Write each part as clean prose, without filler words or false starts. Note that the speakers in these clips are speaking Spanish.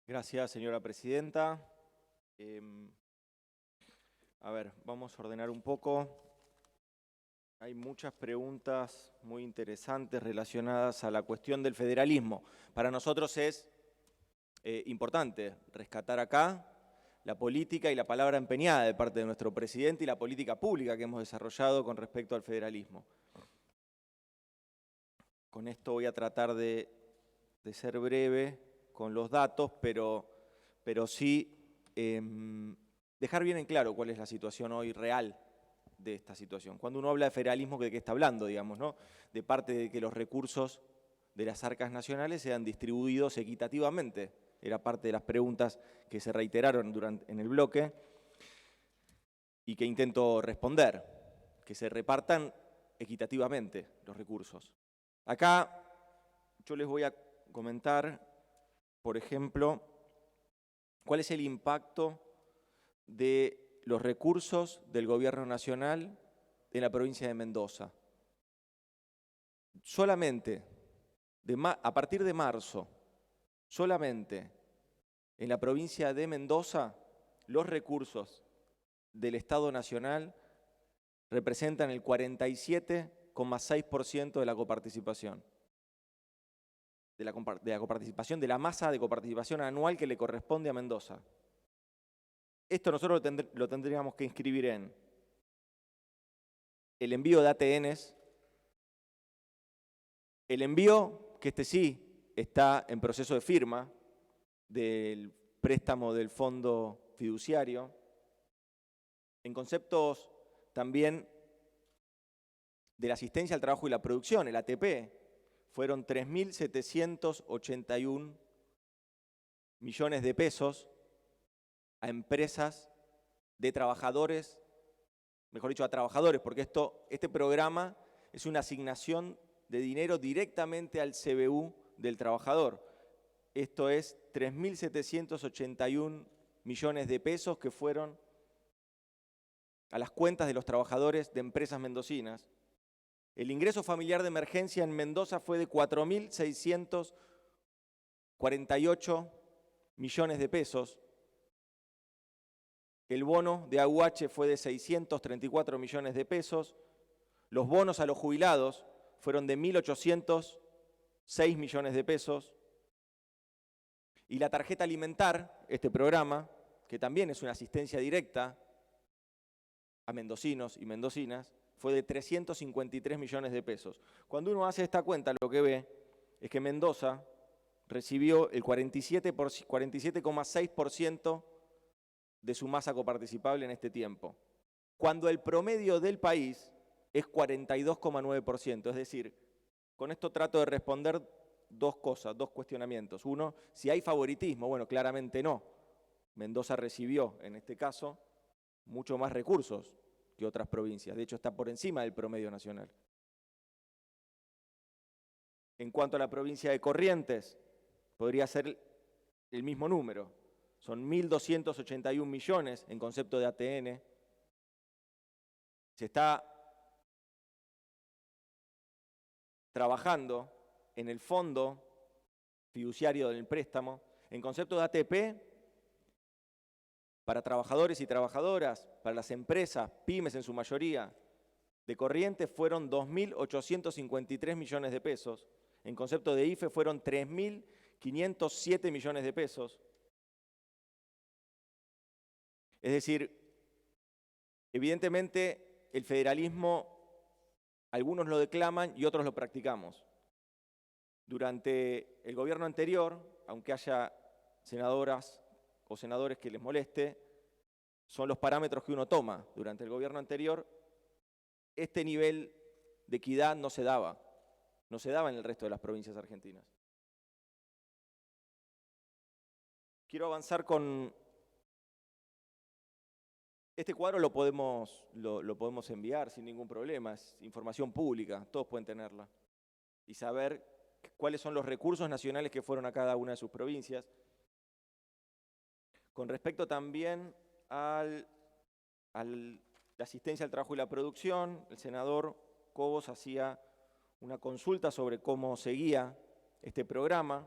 Gracias, señora presidenta. Vamos a ordenar un poco. Hay muchas preguntas muy interesantes relacionadas a la cuestión del federalismo. Para nosotros es importante rescatar acá la política y la palabra empeñada de parte de nuestro presidente y la política pública que hemos desarrollado con respecto al federalismo. Con esto voy a tratar de ser breve con los datos, pero sí dejar bien en claro cuál es la situación hoy real de esta situación. Cuando uno habla de federalismo, ¿de qué está hablando, digamos, no? De parte de que los recursos de las arcas nacionales sean distribuidos equitativamente. Era parte de las preguntas que se reiteraron en el bloque y que intento responder, que se repartan equitativamente los recursos. Acá yo les voy a comentar, por ejemplo, cuál es el impacto de los recursos del gobierno nacional en la provincia de Mendoza. Solamente, a partir de marzo, solamente en la provincia de Mendoza, los recursos del Estado Nacional representan el 47,6% de la coparticipación. De la coparticipación, de la masa de coparticipación anual que le corresponde a Mendoza. Esto nosotros lo tendríamos que inscribir en el envío de ATNs, el envío, que este sí está en proceso de firma, del préstamo del fondo fiduciario, en conceptos también de la asistencia al trabajo y la producción, el ATP, fueron 3.781 millones de pesos a empresas de trabajadores, mejor dicho, a trabajadores, porque este programa es una asignación de dinero directamente al CBU del trabajador. Esto es 3.781 millones de pesos que fueron a las cuentas de los trabajadores de empresas mendocinas. El ingreso familiar de emergencia en Mendoza fue de 4.648 millones de pesos. El bono de AUH fue de 634 millones de pesos. Los bonos a los jubilados fueron de 1.806 millones de pesos. Y la tarjeta alimentar, este programa, que también es una asistencia directa a mendocinos y mendocinas, fue de 353 millones de pesos. Cuando uno hace esta cuenta, lo que ve es que Mendoza recibió el 47,6% de su masa coparticipable en este tiempo, cuando el promedio del país es 42,9%. Es decir, con esto trato de responder dos cosas, dos cuestionamientos. Uno, si hay favoritismo. Bueno, claramente no. Mendoza recibió, en este caso, mucho más recursos que otras provincias. De hecho, está por encima del promedio nacional. En cuanto a la provincia de Corrientes, podría ser el mismo número. Son 1.281 millones en concepto de ATN. Se está trabajando en el fondo fiduciario del préstamo. En concepto de ATP, para trabajadores y trabajadoras, para las empresas, pymes en su mayoría, de Corrientes fueron 2.853 millones de pesos. En concepto de IFE fueron 3.507 millones de pesos. Es decir, evidentemente el federalismo, algunos lo declaman y otros lo practicamos. Durante el gobierno anterior, aunque haya senadoras o senadores que les moleste, son los parámetros que uno toma. Durante el gobierno anterior, este nivel de equidad no se daba en el resto de las provincias argentinas. Quiero avanzar con... Este cuadro lo podemos enviar sin ningún problema, es información pública, todos pueden tenerla. Y saber cuáles son los recursos nacionales que fueron a cada una de sus provincias. Con respecto también a la asistencia al trabajo y la producción, el senador Cobos hacía una consulta sobre cómo seguía este programa.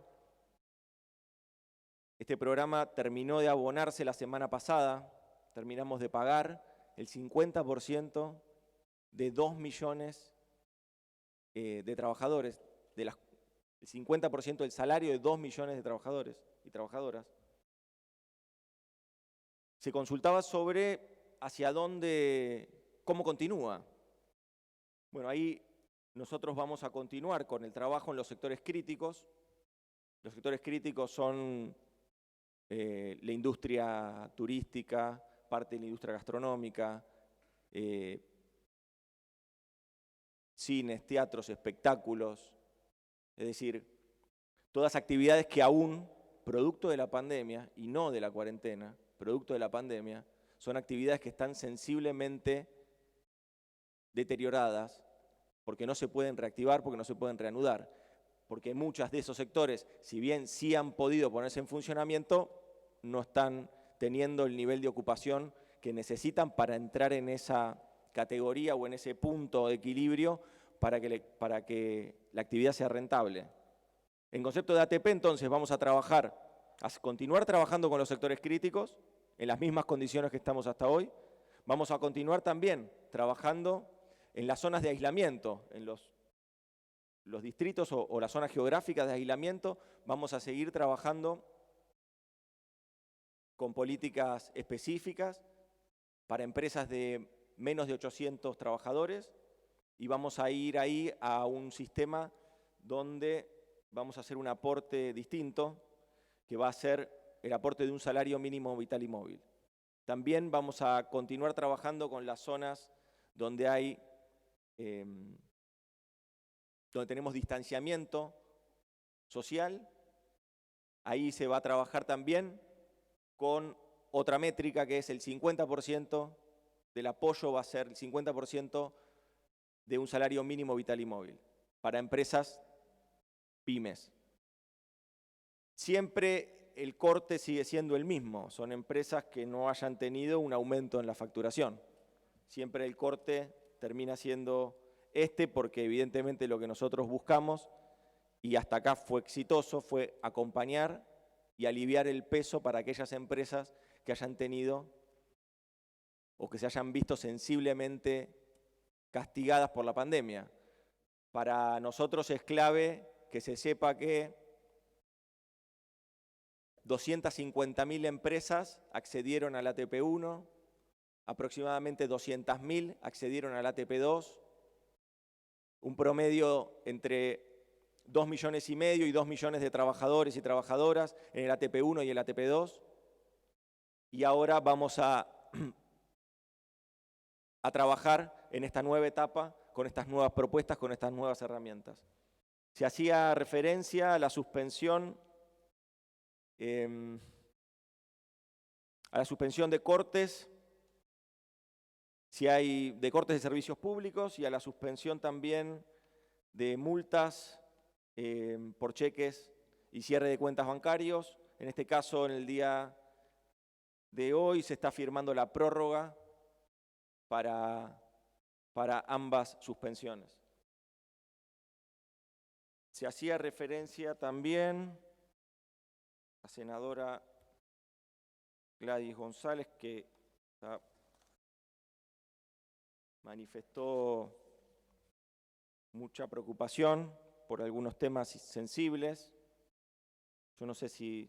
Este programa terminó de abonarse la semana pasada, terminamos de pagar el 50% de 2 millones de trabajadores, el 50% del salario de 2 millones de trabajadores y trabajadoras. Se consultaba sobre hacia dónde, cómo continúa. Bueno, ahí nosotros vamos a continuar con el trabajo en los sectores críticos. Los sectores críticos son la industria turística, parte de la industria gastronómica, cines, teatros, espectáculos, es decir, todas actividades que aún, producto de la pandemia y no de la cuarentena, producto de la pandemia, son actividades que están sensiblemente deterioradas porque no se pueden reactivar, porque no se pueden reanudar, porque muchas de esos sectores, si bien sí han podido ponerse en funcionamiento, no están teniendo el nivel de ocupación que necesitan para entrar en esa categoría o en ese punto de equilibrio para que la actividad sea rentable. En concepto de ATP, entonces, vamos a continuar trabajando con los sectores críticos en las mismas condiciones que estamos hasta hoy. Vamos a continuar también trabajando en las zonas de aislamiento, en los distritos o las zonas geográficas de aislamiento. Vamos a seguir trabajando con políticas específicas para empresas de menos de 800 trabajadores y vamos a ir ahí a un sistema donde vamos a hacer un aporte distinto, que va a ser el aporte de un salario mínimo vital y móvil. También vamos a continuar trabajando con las zonas donde donde tenemos distanciamiento social. Ahí se va a trabajar también con otra métrica que es el 50% del apoyo, va a ser el 50% de un salario mínimo vital y móvil para empresas pymes. Siempre el corte sigue siendo el mismo, son empresas que no hayan tenido un aumento en la facturación. Siempre el corte termina siendo porque evidentemente lo que nosotros buscamos, y hasta acá fue exitoso, fue acompañar y aliviar el peso para aquellas empresas que hayan tenido o que se hayan visto sensiblemente castigadas por la pandemia. Para nosotros es clave que se sepa que 250.000 empresas accedieron al ATP1, aproximadamente 200.000 accedieron al ATP2, un promedio entre 2,5 millones y 2 millones de trabajadores y trabajadoras en el ATP1 y el ATP2. Y ahora vamos a trabajar en esta nueva etapa con estas nuevas propuestas, con estas nuevas herramientas. Se hacía referencia a la suspensión de cortes, de cortes de servicios públicos y a la suspensión también de multas por cheques y cierre de cuentas bancarios. En este caso, en el día de hoy se está firmando la prórroga para ambas suspensiones. Se hacía referencia también la senadora Gladys González, que manifestó mucha preocupación por algunos temas sensibles. Yo no sé si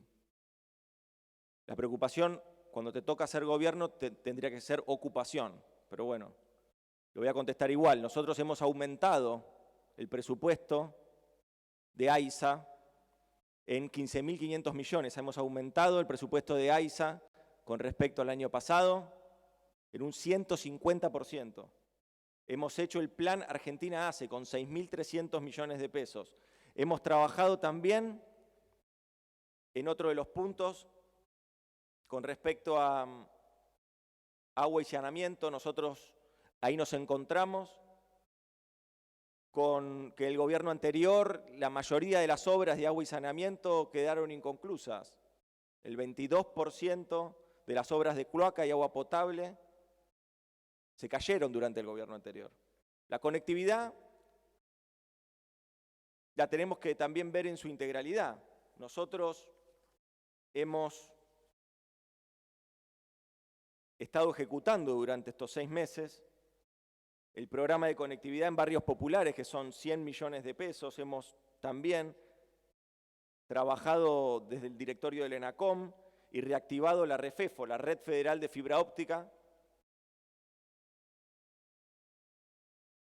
la preocupación, cuando te toca hacer gobierno, tendría que ser ocupación, pero bueno, lo voy a contestar igual. Nosotros hemos aumentado el presupuesto de AISA en 15.500 millones. Hemos aumentado el presupuesto de AISA con respecto al año pasado en un 150%. Hemos hecho el plan Argentina ACE con 6.300 millones de pesos. Hemos trabajado también en otro de los puntos con respecto a agua y saneamiento. Nosotros ahí nos encontramos con que el gobierno anterior, la mayoría de las obras de agua y saneamiento quedaron inconclusas. El 22% de las obras de cloaca y agua potable se cayeron durante el gobierno anterior. La conectividad la tenemos que también ver en su integralidad. Nosotros hemos estado ejecutando durante estos 6 meses el programa de conectividad en barrios populares, que son 100 millones de pesos. Hemos también trabajado desde el directorio del ENACOM y reactivado la REFEFO, la Red Federal de Fibra Óptica.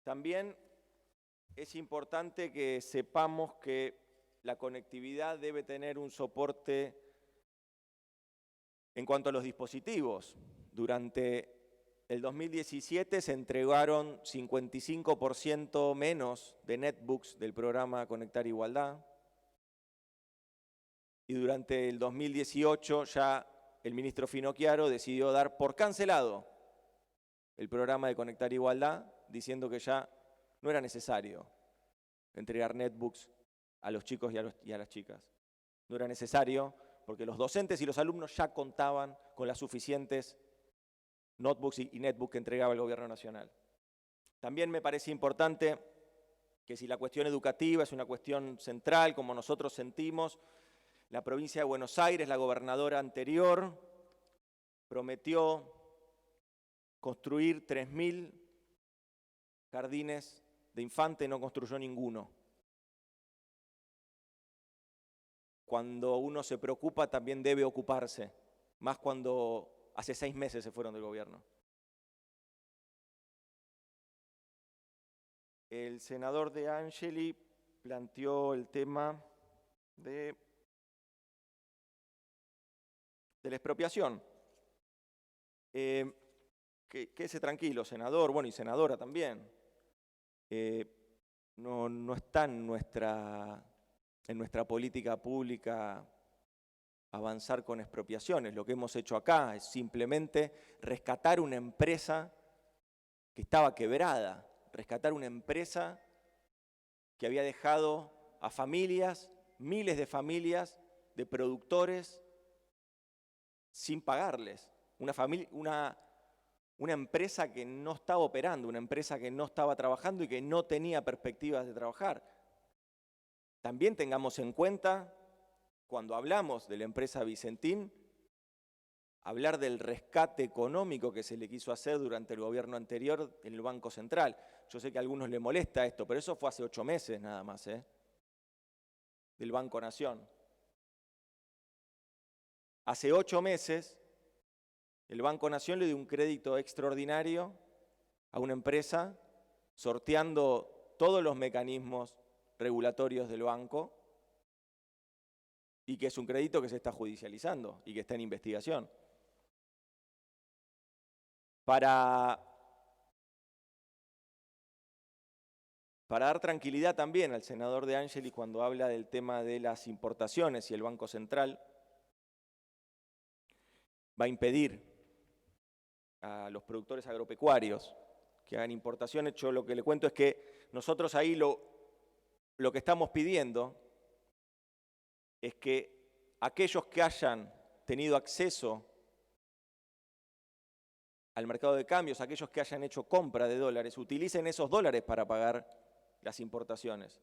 También es importante que sepamos que la conectividad debe tener un soporte en cuanto a los dispositivos. Durante el 2017 se entregaron 55% menos de netbooks del programa Conectar Igualdad. Y durante el 2018 ya el ministro Finocchiaro decidió dar por cancelado el programa de Conectar Igualdad, diciendo que ya no era necesario entregar netbooks a los chicos y a las chicas. No era necesario porque los docentes y los alumnos ya contaban con las suficientes notebooks y netbooks que entregaba el Gobierno Nacional. También me parece importante que si la cuestión educativa es una cuestión central, como nosotros sentimos, la provincia de Buenos Aires, la gobernadora anterior, prometió construir 3.000 jardines de infantes, no construyó ninguno. Cuando uno se preocupa también debe ocuparse, más cuando hace 6 meses se fueron del gobierno. El senador De Angeli planteó el tema de la expropiación. Quédese tranquilo, senador, bueno, y senadora también. No está en nuestra política pública avanzar con expropiaciones. Lo que hemos hecho acá es simplemente rescatar una empresa que estaba quebrada, rescatar una empresa que había dejado a familias, miles de familias, de productores, sin pagarles. Una empresa que no estaba operando, una empresa que no estaba trabajando y que no tenía perspectivas de trabajar. También tengamos en cuenta, cuando hablamos de la empresa Vicentín, hablar del rescate económico que se le quiso hacer durante el gobierno anterior en el Banco Central. Yo sé que a algunos les molesta esto, pero eso fue hace 8 meses nada más, del Banco Nación. Hace 8 meses, el Banco Nación le dio un crédito extraordinario a una empresa, sorteando todos los mecanismos regulatorios del banco, y que es un crédito que se está judicializando y que está en investigación. Para dar tranquilidad también al senador De Angeli cuando habla del tema de las importaciones y el Banco Central va a impedir a los productores agropecuarios que hagan importaciones. Yo lo que le cuento es que nosotros ahí lo que estamos pidiendo es que aquellos que hayan tenido acceso al mercado de cambios, aquellos que hayan hecho compra de dólares, utilicen esos dólares para pagar las importaciones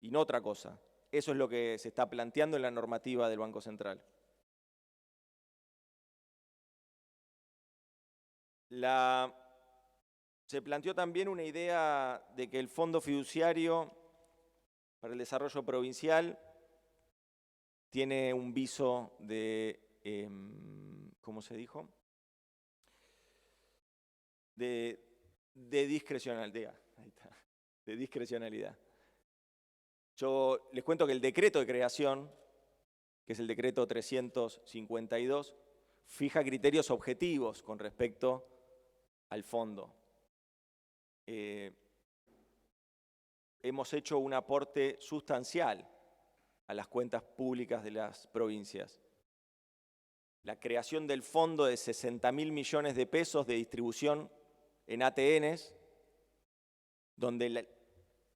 y no otra cosa. Eso es lo que se está planteando en la normativa del Banco Central. Se planteó también una idea de que el Fondo Fiduciario para el Desarrollo Provincial tiene un viso de, ¿cómo se dijo? De discrecionalidad. Ahí está, de discrecionalidad. Yo les cuento que el decreto de creación, que es el decreto 352, fija criterios objetivos con respecto al fondo. Hemos hecho un aporte sustancial a las cuentas públicas de las provincias. La creación del fondo de 60.000 millones de pesos de distribución en ATNs, donde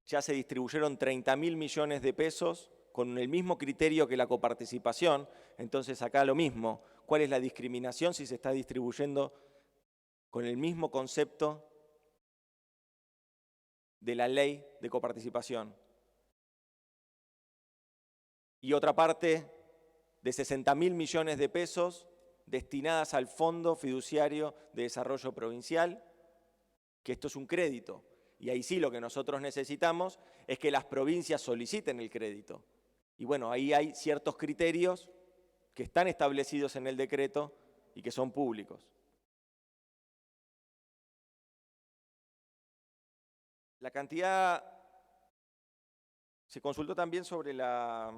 ya se distribuyeron 30.000 millones de pesos con el mismo criterio que la coparticipación. Entonces acá lo mismo, ¿cuál es la discriminación si se está distribuyendo con el mismo concepto de la ley de coparticipación? Y otra parte de 60.000 millones de pesos destinadas al Fondo Fiduciario de Desarrollo Provincial, que esto es un crédito. Y ahí sí lo que nosotros necesitamos es que las provincias soliciten el crédito. Y bueno, ahí hay ciertos criterios que están establecidos en el decreto y que son públicos. La cantidad, se consultó también sobre la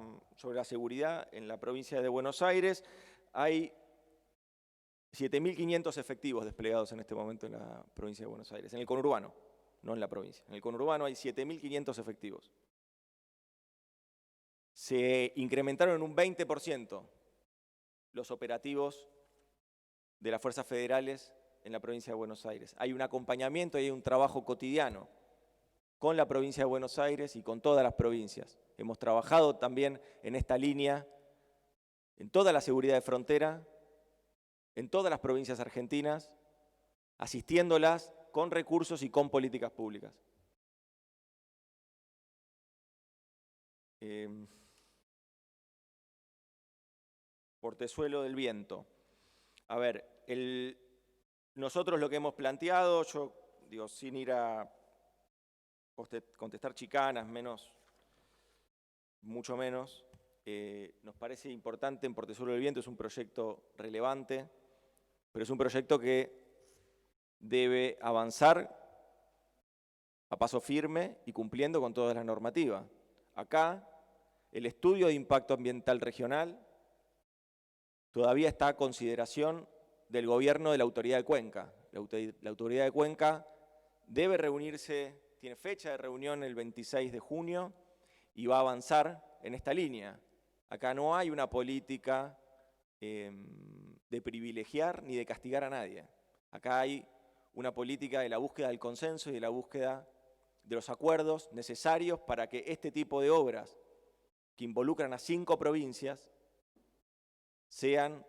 seguridad en la provincia de Buenos Aires. Hay 7.500 efectivos desplegados en este momento en la provincia de Buenos Aires, en el conurbano, no en la provincia. En el conurbano hay 7.500 efectivos. Se incrementaron en un 20% los operativos de las fuerzas federales en la provincia de Buenos Aires. Hay un acompañamiento y hay un trabajo cotidiano con la provincia de Buenos Aires y con todas las provincias. Hemos trabajado también en esta línea, en toda la seguridad de frontera, en todas las provincias argentinas, asistiéndolas con recursos y con políticas públicas. Portezuelo del Viento. A ver, nosotros lo que hemos planteado, yo digo, sin ir a contestar chicanas, mucho menos, nos parece importante en Portezuelo del Viento, es un proyecto relevante, pero es un proyecto que debe avanzar a paso firme y cumpliendo con todas las normativas. Acá, el estudio de impacto ambiental regional todavía está a consideración del gobierno de la Autoridad de Cuenca. La Autoridad de Cuenca debe reunirse, tiene fecha de reunión el 26 de junio y va a avanzar en esta línea. Acá no hay una política de privilegiar ni de castigar a nadie. Acá hay una política de la búsqueda del consenso y de la búsqueda de los acuerdos necesarios para que este tipo de obras que involucran a 5 provincias sean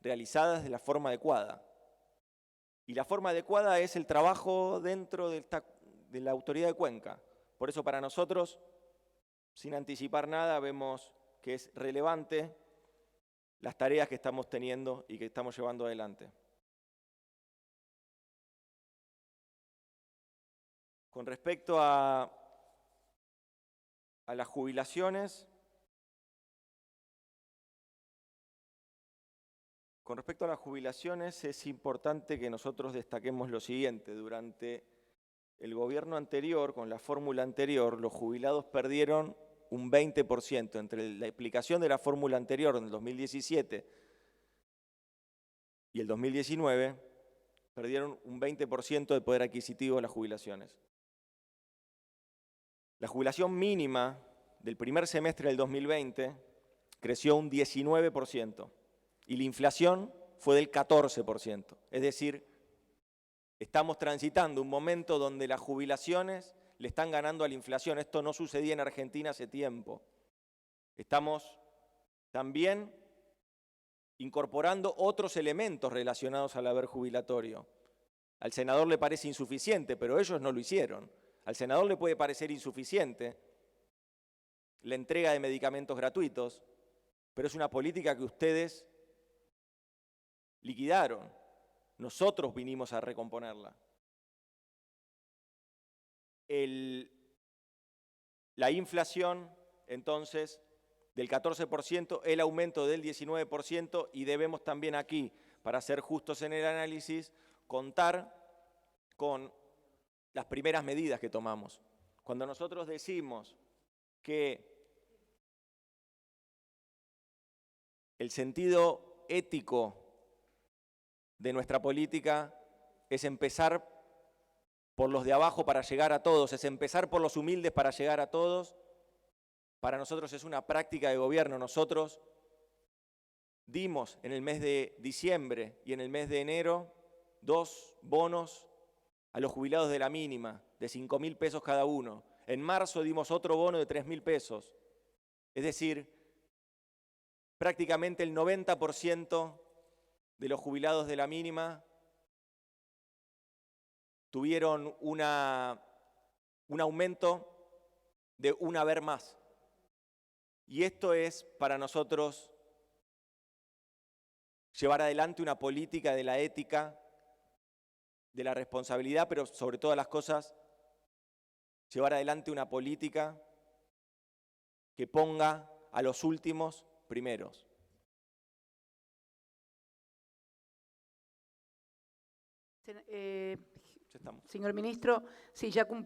realizadas de la forma adecuada. Y la forma adecuada es el trabajo dentro de la Autoridad de Cuenca. Por eso para nosotros, sin anticipar nada, vemos que es relevante las tareas que estamos teniendo y que estamos llevando adelante. Con respecto a las jubilaciones, es importante que nosotros destaquemos lo siguiente. Durante el gobierno anterior, con la fórmula anterior, los jubilados perdieron un 20%. Entre la aplicación de la fórmula anterior en el 2017 y el 2019, perdieron un 20% de poder adquisitivo de las jubilaciones. La jubilación mínima del primer semestre del 2020 creció un 19% y la inflación fue del 14%. Es decir, estamos transitando un momento donde las jubilaciones le están ganando a la inflación. Esto no sucedía en Argentina hace tiempo. Estamos también incorporando otros elementos relacionados al haber jubilatorio. Al senador le parece insuficiente, pero ellos no lo hicieron. Al senador le puede parecer insuficiente la entrega de medicamentos gratuitos, pero es una política que ustedes liquidaron. Nosotros vinimos a recomponerla. La inflación, entonces, del 14%, el aumento del 19%, y debemos también aquí, para ser justos en el análisis, contar con las primeras medidas que tomamos. Cuando nosotros decimos que el sentido ético de nuestra política es empezar por los de abajo para llegar a todos, es empezar por los humildes para llegar a todos, para nosotros es una práctica de gobierno. Nosotros dimos en el mes de diciembre y en el mes de enero 2 bonos a los jubilados de la mínima, de 5.000 pesos cada uno. En marzo dimos otro bono de 3.000 pesos. Es decir, prácticamente el 90% de los jubilados de la mínima tuvieron un aumento de un haber más. Y esto es para nosotros llevar adelante una política de la ética, de la responsabilidad, pero sobre todas las cosas, llevar adelante una política que ponga a los últimos primeros. Ya estamos. Señor ministro, sí, ya cumplió.